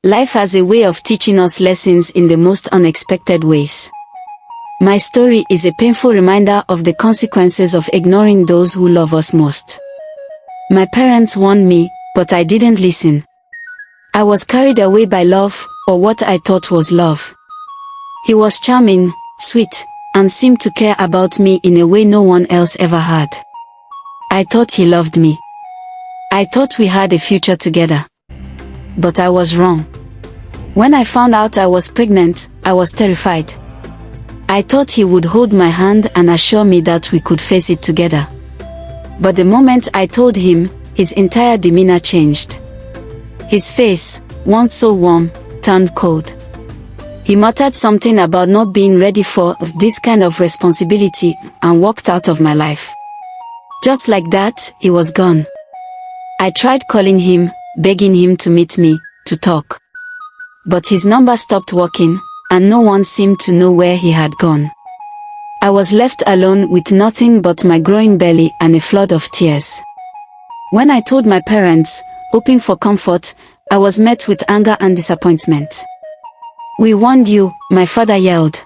Life has a way of teaching us lessons in the most unexpected ways. My story is a painful reminder of the consequences of ignoring those who love us most. My parents warned me, but I didn't listen. I was carried away by love, or what I thought was love. He was charming, sweet, and seemed to care about me in a way no one else ever had. I thought he loved me. I thought we had a future together. But I was wrong. When I found out I was pregnant, I was terrified. I thought he would hold my hand and assure me that we could face it together. But the moment I told him, his entire demeanor changed. His face, once so warm, turned cold. He muttered something about not being ready for this kind of responsibility and walked out of my life. Just like that, he was gone. I tried calling him, begging him to meet me, to talk. But his number stopped working, and no one seemed to know where he had gone. I was left alone with nothing but my growing belly and a flood of tears. When I told my parents, hoping for comfort, I was met with anger and disappointment. "We warned you," my father yelled.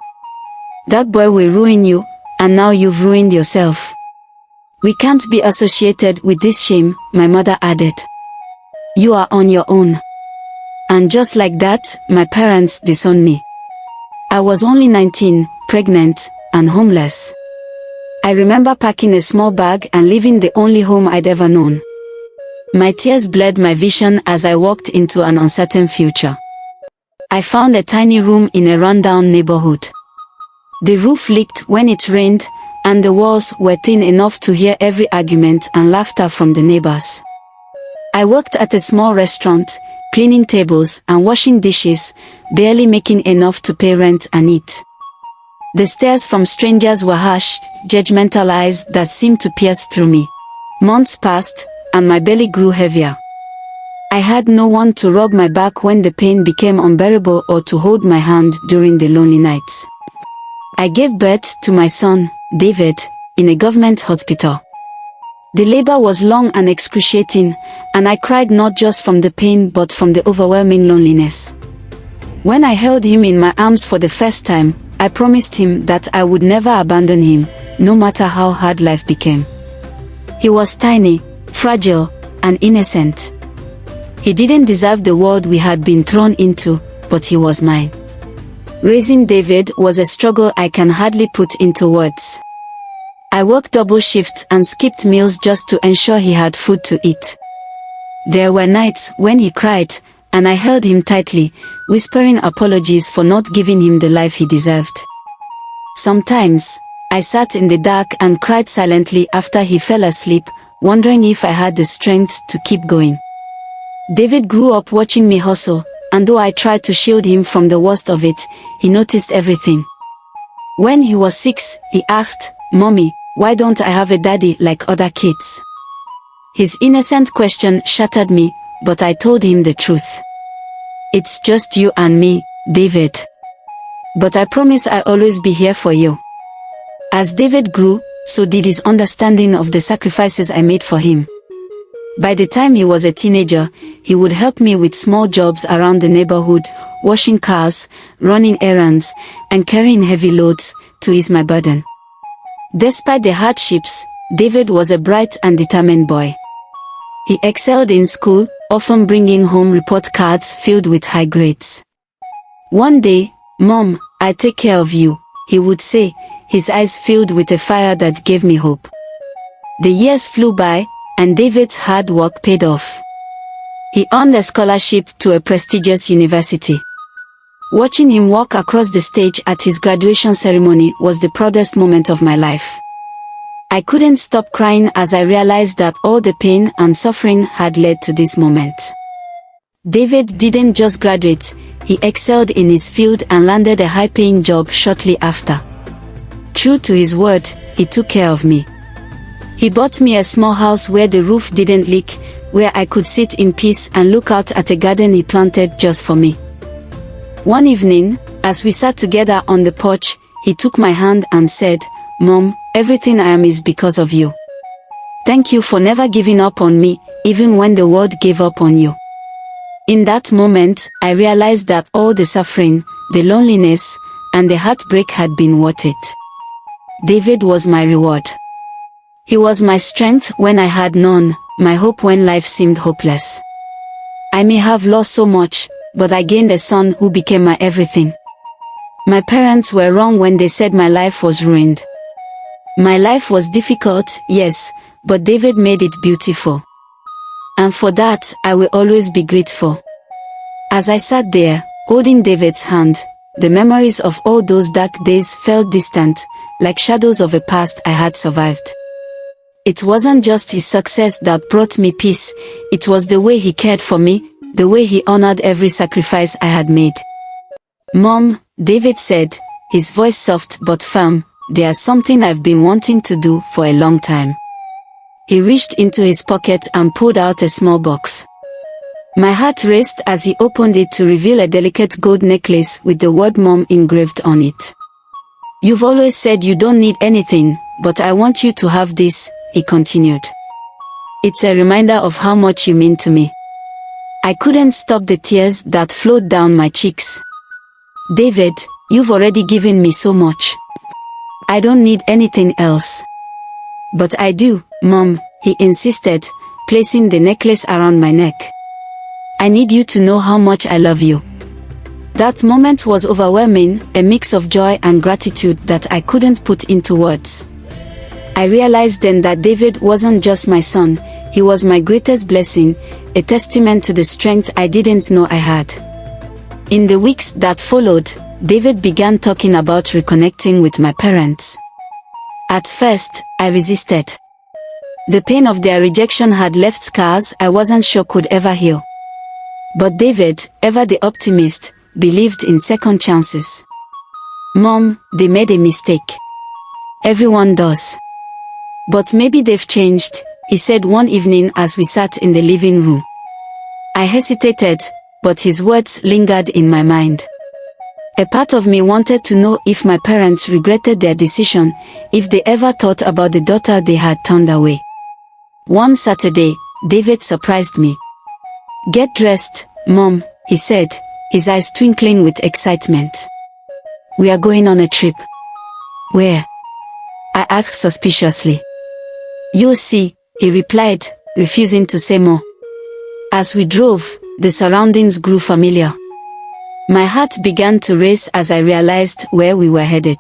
"That boy will ruin you, and now you've ruined yourself. We can't be associated with this shame," my mother added. "You are on your own." And just like that, my parents disowned me. I was only 19, pregnant, and homeless. I remember packing a small bag and leaving the only home I'd ever known. My tears blurred my vision as I walked into an uncertain future. I found a tiny room in a rundown neighborhood. The roof leaked when it rained, and the walls were thin enough to hear every argument and laughter from the neighbors. I worked at a small restaurant, cleaning tables and washing dishes, barely making enough to pay rent and eat. The stares from strangers were harsh, judgmental eyes that seemed to pierce through me. Months passed, and my belly grew heavier. I had no one to rub my back when the pain became unbearable or to hold my hand during the lonely nights. I gave birth to my son, David, in a government hospital. The labor was long and excruciating, and I cried not just from the pain but from the overwhelming loneliness. When I held him in my arms for the first time, I promised him that I would never abandon him, no matter how hard life became. He was tiny, fragile, and innocent. He didn't deserve the world we had been thrown into, but he was mine. Raising David was a struggle I can hardly put into words. I worked double shifts and skipped meals just to ensure he had food to eat. There were nights when he cried, and I held him tightly, whispering apologies for not giving him the life he deserved. Sometimes, I sat in the dark and cried silently after he fell asleep, wondering if I had the strength to keep going. David grew up watching me hustle, and though I tried to shield him from the worst of it, he noticed everything. When he was 6, he asked, "Mommy, why don't I have a daddy like other kids?" His innocent question shattered me, but I told him the truth. "It's just you and me, David. But I promise I'll always be here for you." As David grew, so did his understanding of the sacrifices I made for him. By the time he was a teenager, he would help me with small jobs around the neighborhood, washing cars, running errands, and carrying heavy loads to ease my burden. Despite the hardships, David was a bright and determined boy. He excelled in school, often bringing home report cards filled with high grades. One day, "Mom, I'll take care of you," he would say, his eyes filled with a fire that gave me hope. The years flew by, and David's hard work paid off. He earned a scholarship to a prestigious university. Watching him walk across the stage at his graduation ceremony was the proudest moment of my life. I couldn't stop crying as I realized that all the pain and suffering had led to this moment. David didn't just graduate, he excelled in his field and landed a high-paying job shortly after. True to his word, he took care of me. He bought me a small house where the roof didn't leak, where I could sit in peace and look out at a garden he planted just for me. One evening, as we sat together on the porch, he took my hand and said, "Mom, everything I am is because of you. Thank you for never giving up on me, even when the world gave up on you." In that moment, I realized that all the suffering, the loneliness, and the heartbreak had been worth it. David was my reward. He was my strength when I had none, my hope when life seemed hopeless. I may have lost so much, but I gained a son who became my everything. My parents were wrong when they said my life was ruined. My life was difficult, yes, but David made it beautiful. And for that, I will always be grateful. As I sat there, holding David's hand, the memories of all those dark days felt distant, like shadows of a past I had survived. It wasn't just his success that brought me peace, it was the way he cared for me, the way he honored every sacrifice I had made. "Mom," David said, his voice soft but firm, "there's something I've been wanting to do for a long time." He reached into his pocket and pulled out a small box. My heart raced as he opened it to reveal a delicate gold necklace with the word Mom engraved on it. "You've always said you don't need anything, but I want you to have this," he continued. "It's a reminder of how much you mean to me." I couldn't stop the tears that flowed down my cheeks. "David, you've already given me so much. I don't need anything else." "But I do, Mom," he insisted, placing the necklace around my neck. "I need you to know how much I love you." That moment was overwhelming, a mix of joy and gratitude that I couldn't put into words. I realized then that David wasn't just my son, he was my greatest blessing, a testament to the strength I didn't know I had. In the weeks that followed, David began talking about reconnecting with my parents. At first, I resisted. The pain of their rejection had left scars I wasn't sure could ever heal. But David, ever the optimist, believed in second chances. "Mom, they made a mistake. Everyone does. But maybe they've changed," he said one evening as we sat in the living room. I hesitated, but his words lingered in my mind. A part of me wanted to know if my parents regretted their decision, if they ever thought about the daughter they had turned away. One Saturday, David surprised me. "Get dressed, Mom," he said, his eyes twinkling with excitement. "We are going on a trip." "Where?" I asked suspiciously. "You'll see," he replied, refusing to say more. As we drove, the surroundings grew familiar. My heart began to race as I realized where we were headed.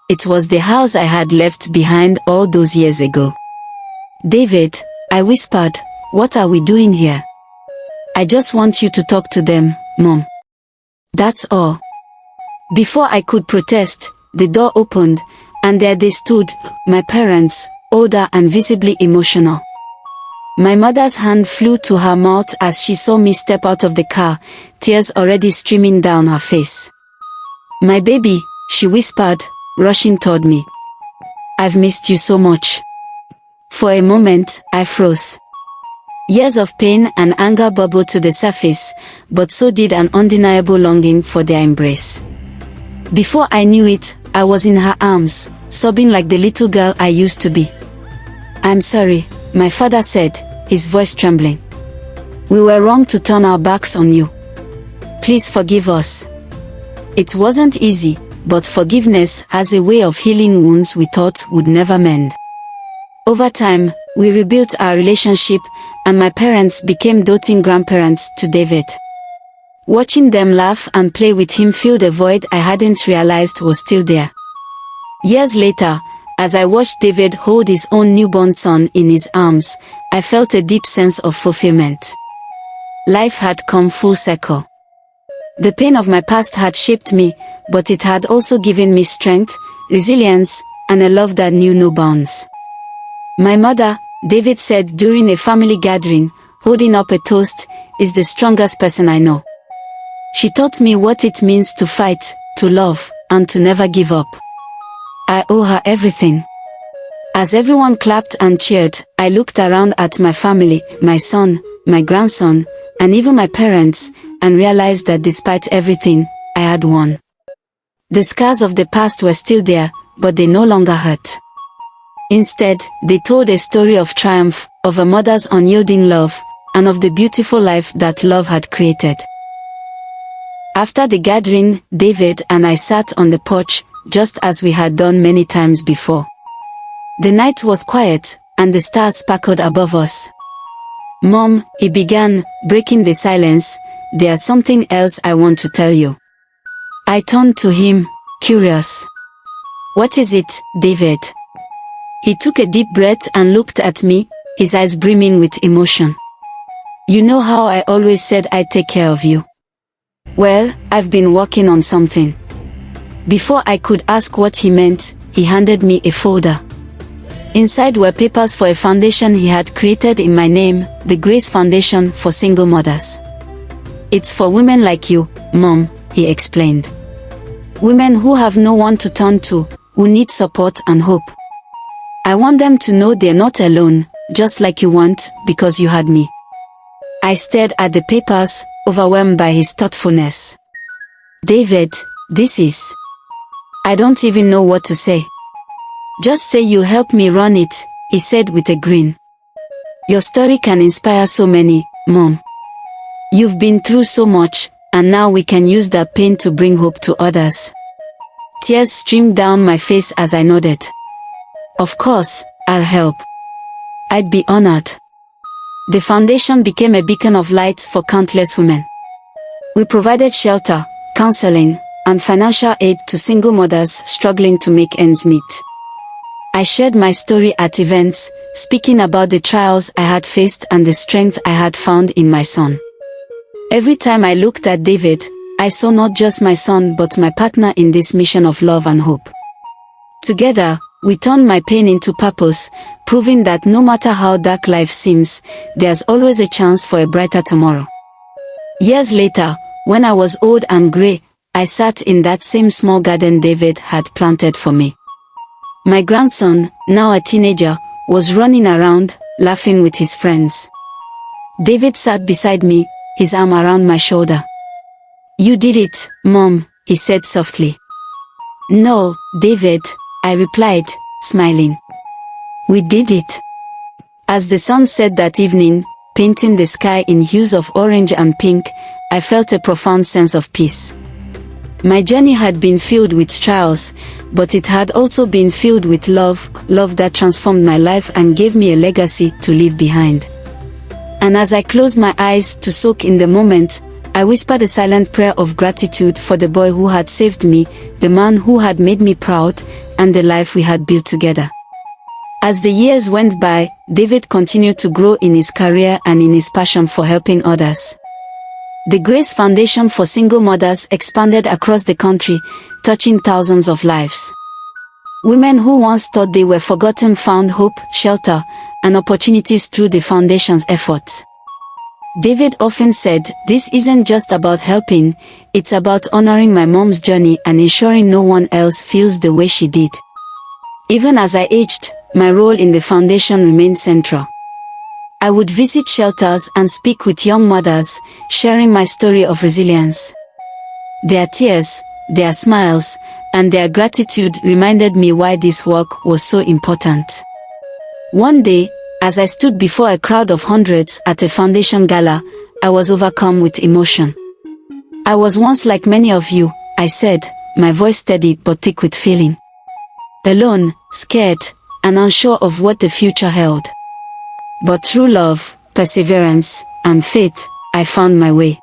It was the house I had left behind all those years ago. "David," I whispered, "what are we doing here?" "I just want you to talk to them, Mom. That's all." Before I could protest, the door opened, and there they stood, my parents, older and visibly emotional. My mother's hand flew to her mouth as she saw me step out of the car, tears already streaming down her face. "My baby," she whispered, rushing toward me. "I've missed you so much." For a moment, I froze. Years of pain and anger bubbled to the surface, but so did an undeniable longing for their embrace. Before I knew it, I was in her arms, sobbing like the little girl I used to be. "I'm sorry," my father said, his voice trembling. "We were wrong to turn our backs on you. Please forgive us." It wasn't easy, but forgiveness has a way of healing wounds we thought would never mend. Over time, we rebuilt our relationship, and my parents became doting grandparents to David. Watching them laugh and play with him filled a void I hadn't realized was still there. Years later, as I watched David hold his own newborn son in his arms, I felt a deep sense of fulfillment. Life had come full circle. The pain of my past had shaped me, but it had also given me strength, resilience, and a love that knew no bounds. "My mother," David said during a family gathering, holding up a toast, "is the strongest person I know. She taught me what it means to fight, to love, and to never give up. I owe her everything." As everyone clapped and cheered, I looked around at my family, my son, my grandson, and even my parents, and realized that despite everything, I had won. The scars of the past were still there, but they no longer hurt. Instead, they told a story of triumph, of a mother's unyielding love, and of the beautiful life that love had created. After the gathering, David and I sat on the porch, just as we had done many times before. The night was quiet, and the stars sparkled above us. "Mom," he began, breaking the silence, "there's something else I want to tell you." I turned to him, curious. "What is it, David?" He took a deep breath and looked at me, his eyes brimming with emotion. "You know how I always said I'd take care of you? Well, I've been working on something." Before I could ask what he meant, he handed me a folder. Inside were papers for a foundation he had created in my name, the Grace Foundation for Single Mothers. "It's for women like you, Mom," he explained. "Women who have no one to turn to, who need support and hope. I want them to know they're not alone, just like you weren't, because you had me." I stared at the papers, overwhelmed by his thoughtfulness. "David, this is... I don't even know what to say." "Just say you help me run it," he said with a grin. "Your story can inspire so many, Mom. You've been through so much, and now we can use that pain to bring hope to others." Tears streamed down my face as I nodded. "Of course, I'll help. I'd be honored." The foundation became a beacon of light for countless women. We provided shelter, counseling, and financial aid to single mothers struggling to make ends meet. I shared my story at events, speaking about the trials I had faced and the strength I had found in my son. Every time I looked at David, I saw not just my son but my partner in this mission of love and hope. Together, we turned my pain into purpose, proving that no matter how dark life seems, there's always a chance for a brighter tomorrow. Years later, when I was old and grey, I sat in that same small garden David had planted for me. My grandson, now a teenager, was running around, laughing with his friends. David sat beside me, his arm around my shoulder. "You did it, Mom," he said softly. "No, David," I replied, smiling. "We did it." As the sun set that evening, painting the sky in hues of orange and pink, I felt a profound sense of peace. My journey had been filled with trials, but it had also been filled with love that transformed my life and gave me a legacy to leave behind. And as I closed my eyes to soak in the moment, I whispered a silent prayer of gratitude for the boy who had saved me, the man who had made me proud, and the life we had built together. As the years went by, David continued to grow in his career and in his passion for helping others. The Grace Foundation for Single Mothers expanded across the country, touching thousands of lives. Women who once thought they were forgotten found hope, shelter, and opportunities through the foundation's efforts. David often said, "This isn't just about helping, it's about honoring my mom's journey and ensuring no one else feels the way she did." Even as I aged, my role in the foundation remained central. I would visit shelters and speak with young mothers, sharing my story of resilience. Their tears, their smiles, and their gratitude reminded me why this work was so important. One day, as I stood before a crowd of hundreds at a foundation gala, I was overcome with emotion. "I was once like many of you," I said, my voice steady but thick with feeling. "Alone, scared, and unsure of what the future held. But through love, perseverance, and faith, I found my way.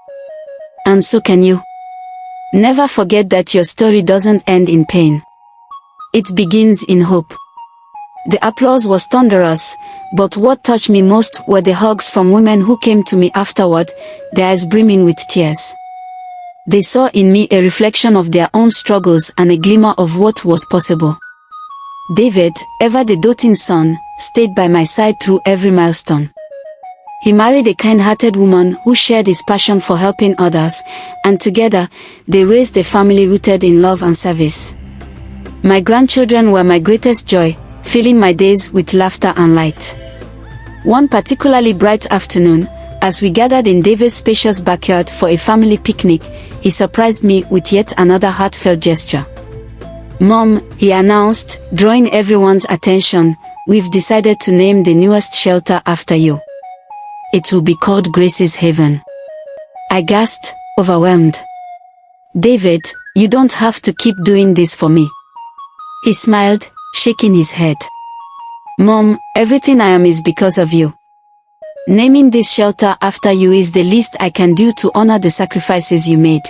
And so can you. Never forget that your story doesn't end in pain. It begins in hope." The applause was thunderous, but what touched me most were the hugs from women who came to me afterward, their eyes brimming with tears. They saw in me a reflection of their own struggles and a glimmer of what was possible. David, ever the doting son, stayed by my side through every milestone. He married a kind-hearted woman who shared his passion for helping others, and together, they raised a family rooted in love and service. My grandchildren were my greatest joy, filling my days with laughter and light. One particularly bright afternoon, as we gathered in David's spacious backyard for a family picnic, he surprised me with yet another heartfelt gesture. "Mom," he announced, drawing everyone's attention, "we've decided to name the newest shelter after you." it will be called Grace's Haven. I gasped, overwhelmed. David, you don't have to keep doing this for me. He smiled, shaking his head. Mom, everything I am is because of you. Naming this shelter after you is the least I can do to honor the sacrifices you made.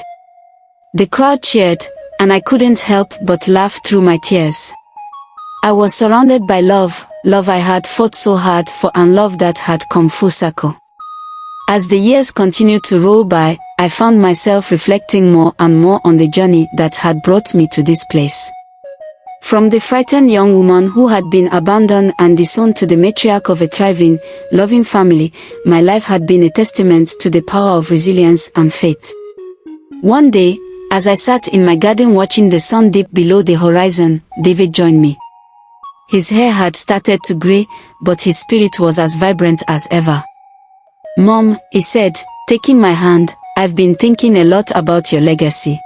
The crowd cheered, and I couldn't help but laugh through my tears. I was surrounded by love I had fought so hard for and love that had come full circle. As the years continued to roll by, I found myself reflecting more and more on the journey that had brought me to this place. From the frightened young woman who had been abandoned and disowned to the matriarch of a thriving, loving family, my life had been a testament to the power of resilience and faith. One day, as I sat in my garden watching the sun dip below the horizon, David joined me. His hair had started to gray, but his spirit was as vibrant as ever. Mom, he said, taking my hand, I've been thinking a lot about your legacy.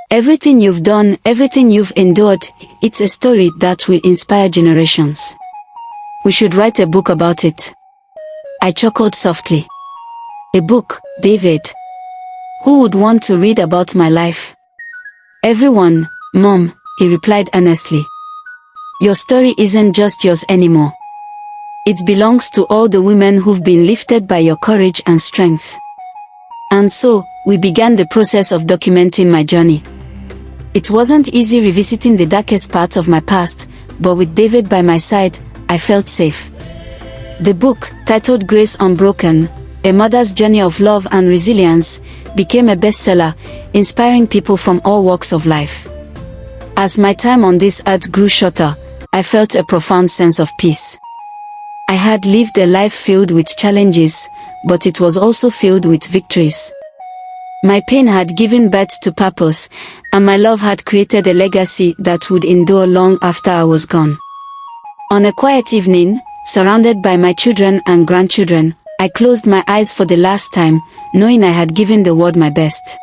Everything you've done, everything you've endured, it's a story that will inspire generations. We should write a book about it. I chuckled softly. A book, David? Who would want to read about my life? Everyone, Mom, he replied earnestly. Your story isn't just yours anymore. It belongs to all the women who've been lifted by your courage and strength. And so, we began the process of documenting my journey. It wasn't easy revisiting the darkest parts of my past, but with David by my side, I felt safe. The book, titled Grace Unbroken, A Mother's Journey of Love and Resilience, became a bestseller, inspiring people from all walks of life. As my time on this earth grew shorter, I felt a profound sense of peace. I had lived a life filled with challenges, but it was also filled with victories. My pain had given birth to purpose, and my love had created a legacy that would endure long after I was gone. On a quiet evening, surrounded by my children and grandchildren, I closed my eyes for the last time, knowing I had given the world my best.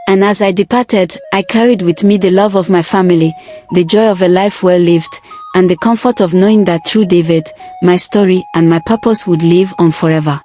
And as I departed, I carried with me the love of my family, the joy of a life well lived, and the comfort of knowing that through David, my story and my purpose would live on forever.